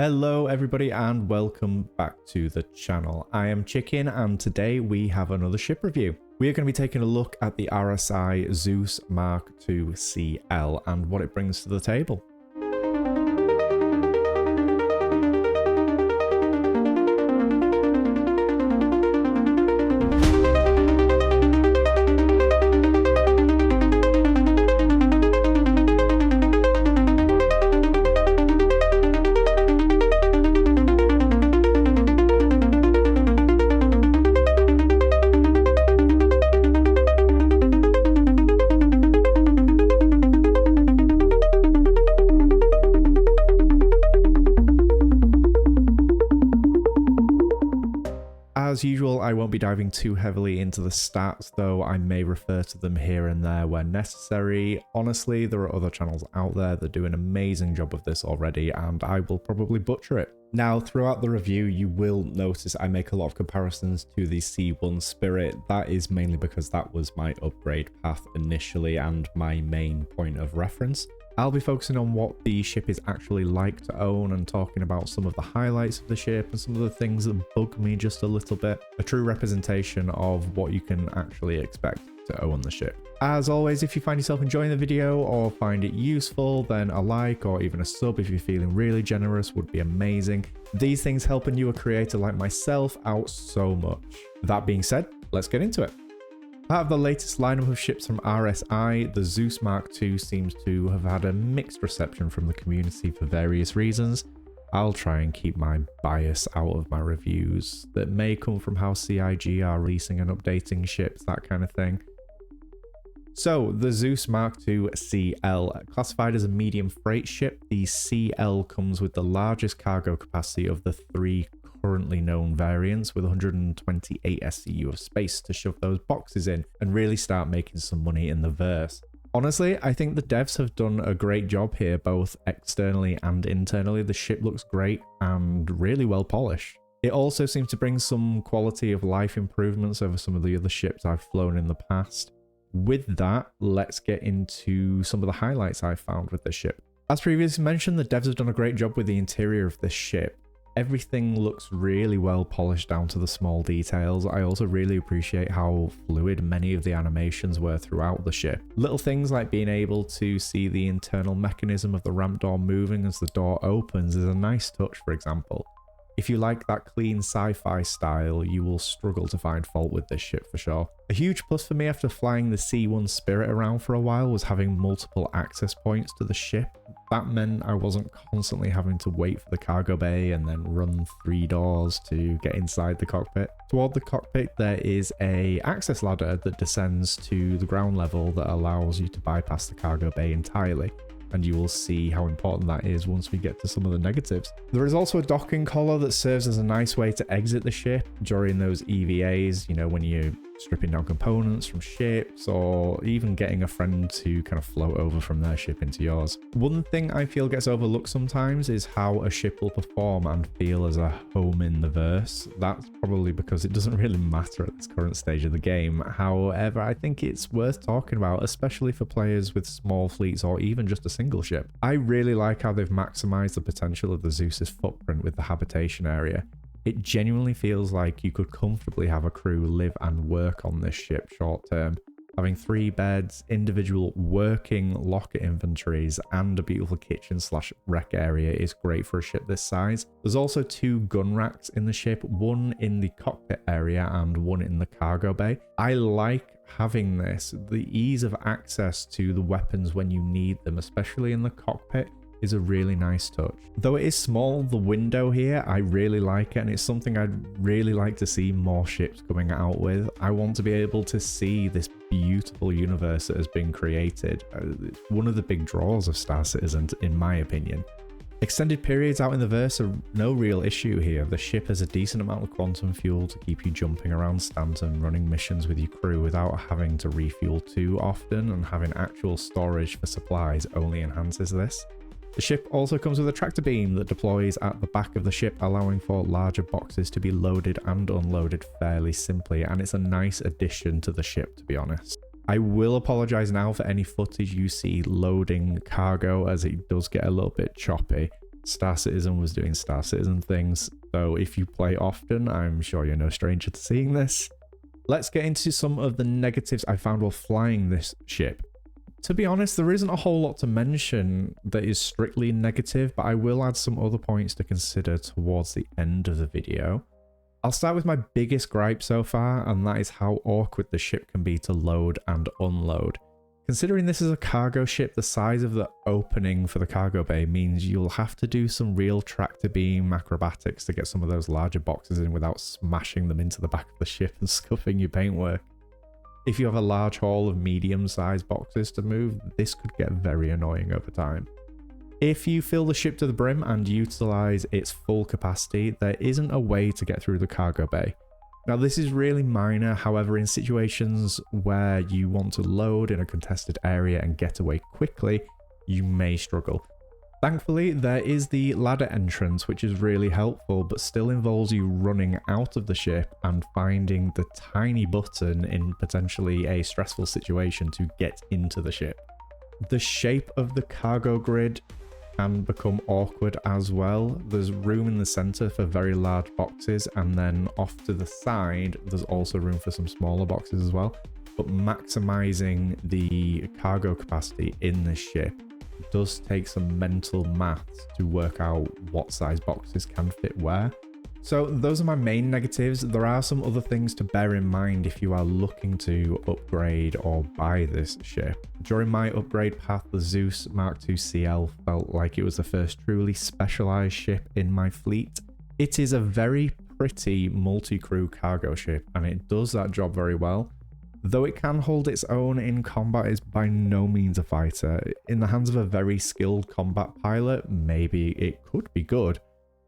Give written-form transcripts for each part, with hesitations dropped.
Hello everybody and welcome back to the channel. I am Chicken and today we have another ship review. We are going to be taking a look at the RSI Zeus MK CL and what it brings to the table. As usual, I won't be diving too heavily into the stats, though I may refer to them here and there where necessary. Honestly, there are other channels out there that do an amazing job of this already, and I will probably butcher it. Now, throughout the review, you will notice I make a lot of comparisons to the C1 Spirit. That is mainly because that was my upgrade path initially and my main point of reference. I'll be focusing on what the ship is actually like to own and talking about some of the highlights of the ship and some of the things that bug me just a little bit. A true representation of what you can actually expect to own the ship. As always, if you find yourself enjoying the video or find it useful, then a like or even a sub if you're feeling really generous would be amazing. These things help a newer creator like myself out so much. That being said, let's get into it. Out of the latest lineup of ships from RSI, the Zeus MK seems to have had a mixed reception from the community for various reasons. I'll try and keep my bias out of my reviews that may come from how CIG are releasing and updating ships, that kind of thing. So, the Zeus MK CL, classified as a medium freight ship, the CL comes with the largest cargo capacity of the three currently known variants, with 128 SCU of space to shove those boxes in and really start making some money in the verse. Honestly, I think the devs have done a great job here, both externally and internally. The ship looks great and really well polished. It also seems to bring some quality of life improvements over some of the other ships I've flown in the past. With that, let's get into some of the highlights I found with this ship. As previously mentioned, the devs have done a great job with the interior of this ship. Everything looks really well polished down to the small details. I also really appreciate how fluid many of the animations were throughout the ship. Little things like being able to see the internal mechanism of the ramp door moving as the door opens is a nice touch, for example. If you like that clean sci-fi style, you will struggle to find fault with this ship for sure. A huge plus for me after flying the C1 Spirit around for a while was having multiple access points to the ship. That meant I wasn't constantly having to wait for the cargo bay and then run 3 doors to get inside the cockpit. Toward the cockpit, there is an access ladder that descends to the ground level that allows you to bypass the cargo bay entirely. And you will see how important that is once we get to some of the negatives. There is also a docking collar that serves as a nice way to exit the ship during those EVAs, you know, when you're stripping down components from ships or even getting a friend to kind of float over from their ship into yours. One thing I feel gets overlooked sometimes is how a ship will perform and feel as a home in the verse. That's probably because it doesn't really matter at this current stage of the game. However, I think it's worth talking about, especially for players with small fleets or even just a single ship. I really like how they've maximized the potential of the Zeus's footprint with the habitation area. It genuinely feels like you could comfortably have a crew live and work on this ship short term. Having 3 beds, individual working locker inventories, and a beautiful kitchen/rec area is great for a ship this size. There's also 2 gun racks in the ship, one in the cockpit area and one in the cargo bay. I like having this. The ease of access to the weapons when you need them, especially in the cockpit, is a really nice touch. Though it is small, the window here, I really like it, and it's something I'd really like to see more ships coming out with. I want to be able to see this beautiful universe that has been created. It's one of the big draws of Star Citizen, in my opinion. Extended periods out in the verse are no real issue here. The ship has a decent amount of quantum fuel to keep you jumping around Stanton, running missions with your crew without having to refuel too often, and having actual storage for supplies only enhances this. The ship also comes with a tractor beam that deploys at the back of the ship, allowing for larger boxes to be loaded and unloaded fairly simply, and it's a nice addition to the ship, to be honest. I will apologize now for any footage you see loading cargo, as it does get a little bit choppy. Star Citizen was doing Star Citizen things, so if you play often, I'm sure you're no stranger to seeing this. Let's get into some of the negatives I found while flying this ship. To be honest, there isn't a whole lot to mention that is strictly negative, but I will add some other points to consider towards the end of the video. I'll start with my biggest gripe so far, and that is how awkward the ship can be to load and unload. Considering this is a cargo ship, the size of the opening for the cargo bay means you'll have to do some real tractor beam acrobatics to get some of those larger boxes in without smashing them into the back of the ship and scuffing your paintwork. If you have a large haul of medium-sized boxes to move, this could get very annoying over time. If you fill the ship to the brim and utilize its full capacity, there isn't a way to get through the cargo bay. Now this is really minor, however in situations where you want to load in a contested area and get away quickly, you may struggle. Thankfully there is the ladder entrance which is really helpful, but still involves you running out of the ship and finding the tiny button in potentially a stressful situation to get into the ship. The shape of the cargo grid can become awkward as well. There's room in the center for very large boxes, and then off to the side there's also room for some smaller boxes as well, but maximizing the cargo capacity in this ship does take some mental maths to work out what size boxes can fit where. So those are my main negatives. There are some other things to bear in mind if you are looking to upgrade or buy this ship. During my upgrade path, the Zeus MK CL felt like it was the first truly specialized ship in my fleet. It is a very pretty multi-crew cargo ship, and it does that job very well. Though it can hold its own in combat, it's by no means a fighter. In the hands of a very skilled combat pilot, maybe it could be good,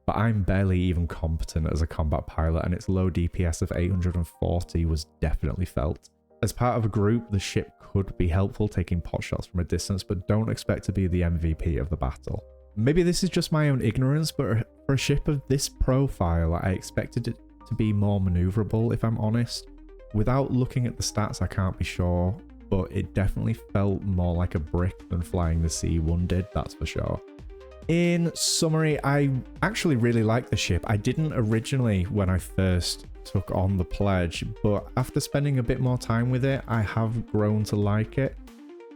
but I'm barely even competent as a combat pilot, and its low DPS of 840 was definitely felt. As part of a group, the ship could be helpful taking pot shots from a distance, but don't expect to be the MVP of the battle. Maybe this is just my own ignorance, but for a ship of this profile, I expected it to be more maneuverable, if I'm honest. Without looking at the stats, I can't be sure, but it definitely felt more like a brick than flying the C1 did, that's for sure. In summary, I actually really like the ship. I didn't originally when I first took on the pledge, but after spending a bit more time with it, I have grown to like it.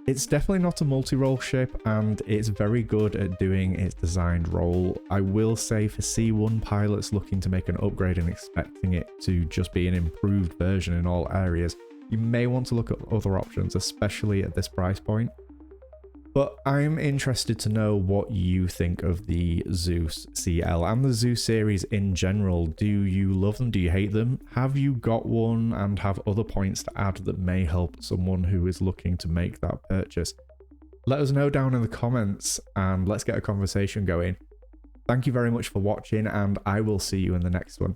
It's definitely not a multi-role ship, and it's very good at doing its designed role. I will say for C1 pilots looking to make an upgrade and expecting it to just be an improved version in all areas, you may want to look at other options, especially at this price point. But I'm interested to know what you think of the Zeus CL and the Zeus series in general. Do you love them? Do you hate them? Have you got one and have other points to add that may help someone who is looking to make that purchase? Let us know down in the comments and let's get a conversation going. Thank you very much for watching, and I will see you in the next one.